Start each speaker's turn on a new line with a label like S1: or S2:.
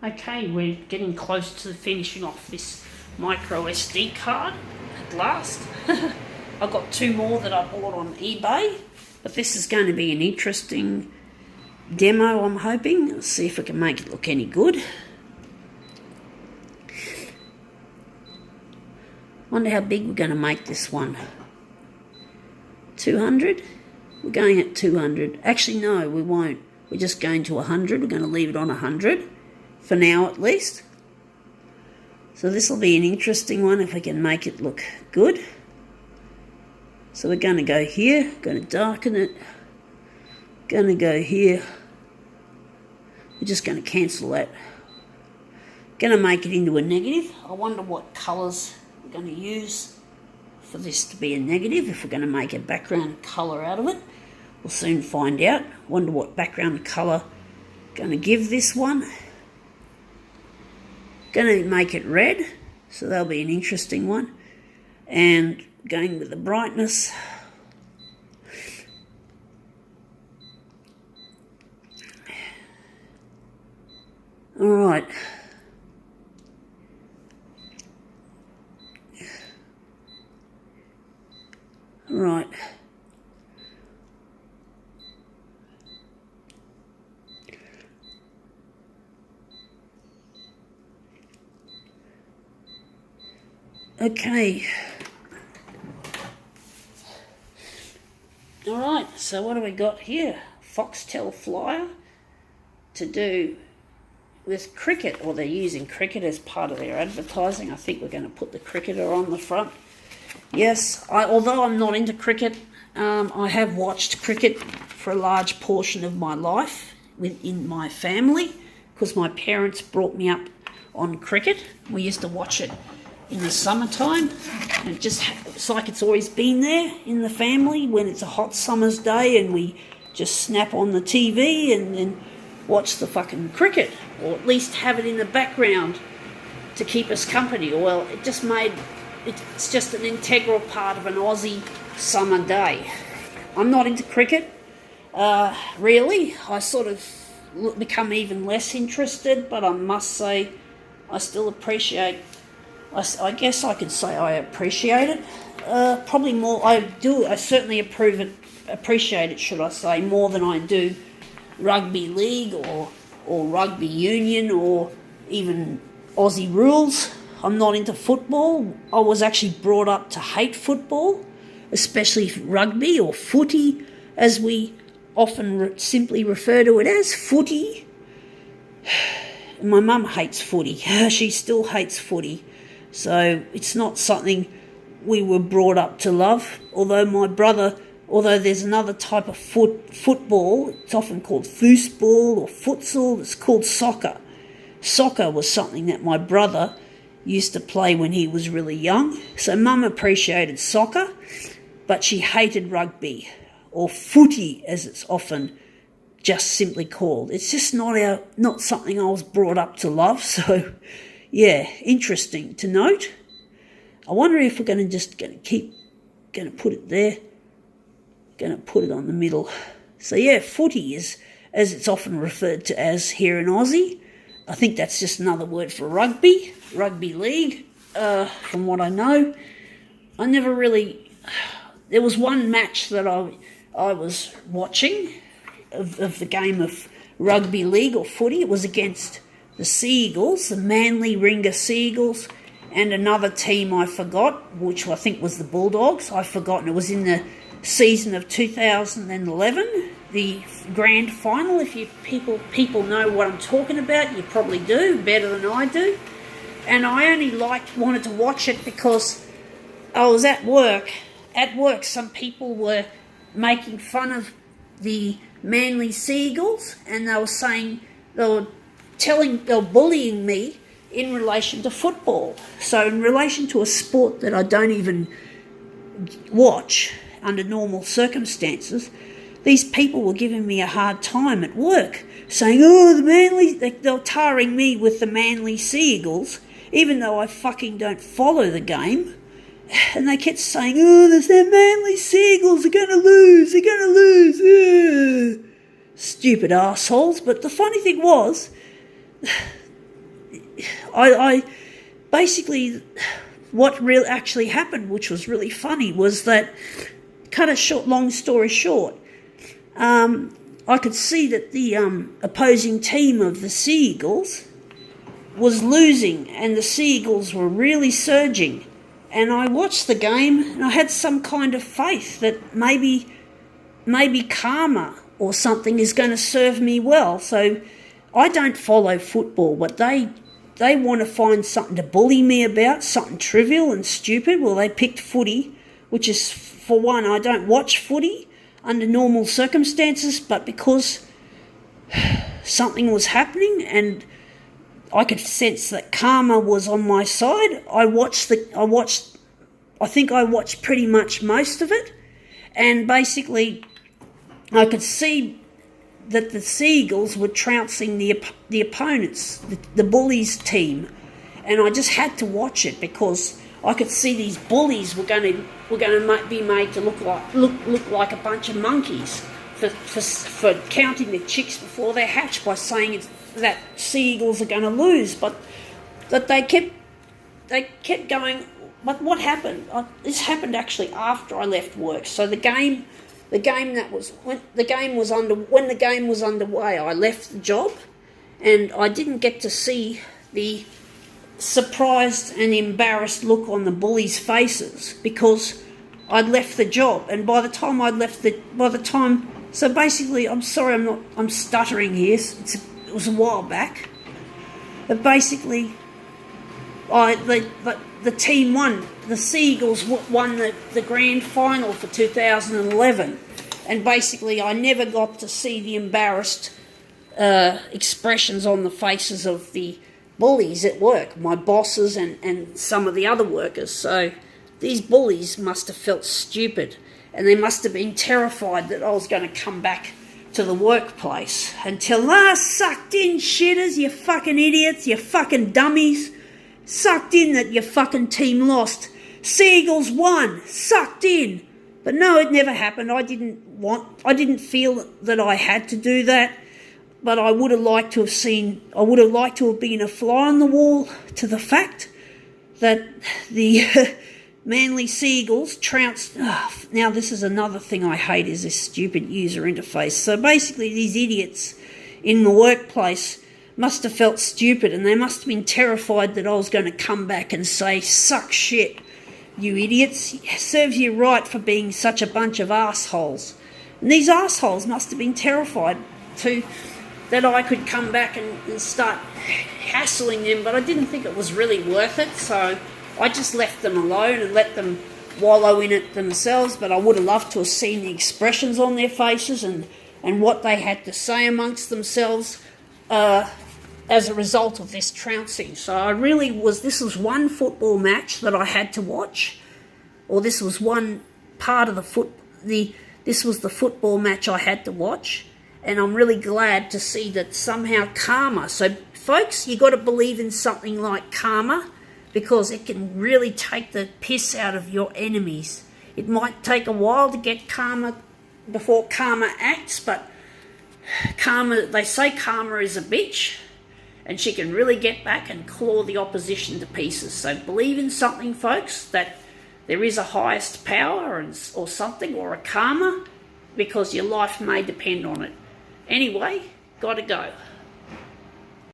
S1: Okay, we're getting close to finishing off this micro SD card at last. I've got 2 more that I bought on eBay, but this is going to be an interesting demo, I'm hoping. Let's see if I can make it look any good. Wonder how big we're going to make this one. 200? We're going at 200. Actually, no, we won't. We're just going to 100. We're going to leave it on 100. For now, at least. So this will be an interesting one if I can make it look good. So we're going to go here, going to darken it, going to go here. We're just going to cancel that. Going to make it into a negative. I wonder what colours we're going to use for this to be a negative, if we're going to make a background colour out of it. We'll soon find out. Wonder what background colour I'm going to give this one. Going to make it red, so that'll be an interesting one. And going with the brightness. All right. All right. Okay. All right, so what do we got here? Foxtel flyer to do with cricket, or they're using cricket as part of their advertising. I think we're going to put the cricketer on the front. Yes, although I'm not into cricket, I have watched cricket for a large portion of my life within my family, because my parents brought me up on cricket. We used to watch it in the summertime, and it's like it's always been there in the family when it's a hot summer's day and we just snap on the TV and then watch the fucking cricket, or at least have it in the background to keep us company. Well, it's just an integral part of an Aussie summer day. I'm not into cricket, really. I sort of become even less interested, but I must say I still appreciate, I guess I could say I appreciate it. Probably more, I certainly appreciate it, should I say, more than I do rugby league or rugby union or even Aussie rules. I'm not into football. I was actually brought up to hate football, especially rugby or footy, as we often simply refer to it as, footy. My mum hates footy. She still hates footy. So it's not something we were brought up to love. Although there's another type of football, it's often called foosball or futsal, it's called soccer. Soccer was something that my brother used to play when he was really young. So Mum appreciated soccer, but she hated rugby, or footy as it's often just simply called. It's just not something I was brought up to love. So yeah, interesting to note. I wonder if we're going to put it there, going to put it on the middle. So yeah, footy is, as it's often referred to as here in Aussie. I think that's just another word for rugby league, from what I know. I never really, there was one match that I was watching of the game of rugby league or footy. It was against the Sea Eagles, the Manly Ringer Sea Eagles, and another team I forgot, which I think was the Bulldogs. I forgot, and it was in the season of 2011, the grand final. If you people know what I'm talking about, you probably do, better than I do. And I only wanted to watch it because I was at work. At work, some people were making fun of the Manly Sea Eagles, and they were bullying me in relation to football. So in relation to a sport that I don't even watch under normal circumstances, these people were giving me a hard time at work, saying, they were tarring me with the Manly Sea Eagles, even though I fucking don't follow the game. And they kept saying, there's their Manly Sea Eagles, they're going to lose. Stupid assholes. But the funny thing was, I basically, what really actually happened, which was really funny, was that, long story short, I could see that the opposing team of the Sea Eagles was losing, and the Sea Eagles were really surging. And I watched the game, and I had some kind of faith that maybe karma or something is going to serve me well. So I don't follow football, but they want to find something to bully me about, something trivial and stupid. Well, they picked footy, which is, for one, I don't watch footy under normal circumstances, but because something was happening and I could sense that karma was on my side, I think I watched pretty much most of it, and basically I could see that the Sea Eagles were trouncing the opponents, the Bullies team, and I just had to watch it because I could see these bullies were going to be made to look like a bunch of monkeys for counting the chicks before they hatch by saying that Sea Eagles are going to lose, but that they kept going. But what happened? This happened actually after I left work. So when the game was underway, I left the job, and I didn't get to see the surprised and embarrassed look on the bullies' faces because I'd left the job. And by the time so basically, I'm sorry, I'm stuttering here. It was a while back, but basically, the team won. The Sea Eagles won the grand final for 2011, and basically I never got to see the embarrassed expressions on the faces of the bullies at work, my bosses and some of the other workers. So these bullies must have felt stupid, and they must have been terrified that I was going to come back to the workplace and tell, sucked in shitters, you fucking idiots, you fucking dummies. Sucked in that your fucking team lost. Sea Eagles won. Sucked in. But no, it never happened. I didn't feel that I had to do that. But I would have liked to have been a fly on the wall to the fact that the Manly Sea Eagles trounced. Now this is another thing I hate, is this stupid user interface. So basically these idiots in the workplace must have felt stupid, and they must have been terrified that I was going to come back and say, suck shit, you idiots. It serves you right for being such a bunch of assholes. And these assholes must have been terrified that I could come back and start hassling them, but I didn't think it was really worth it, so I just left them alone and let them wallow in it themselves. But I would have loved to have seen the expressions on their faces and what they had to say amongst themselves as a result of this trouncing. So this was one football match that I had to watch, or this was one part of this was the football match I had to watch, and I'm really glad to see that somehow karma. So folks, you got to believe in something like karma, because it can really take the piss out of your enemies. It might take a while to get karma before karma acts, but karma, they say karma is a bitch, and she can really get back and claw the opposition to pieces. So believe in something, folks, that there is a highest power or something, or a karma, because your life may depend on it. Anyway, gotta go.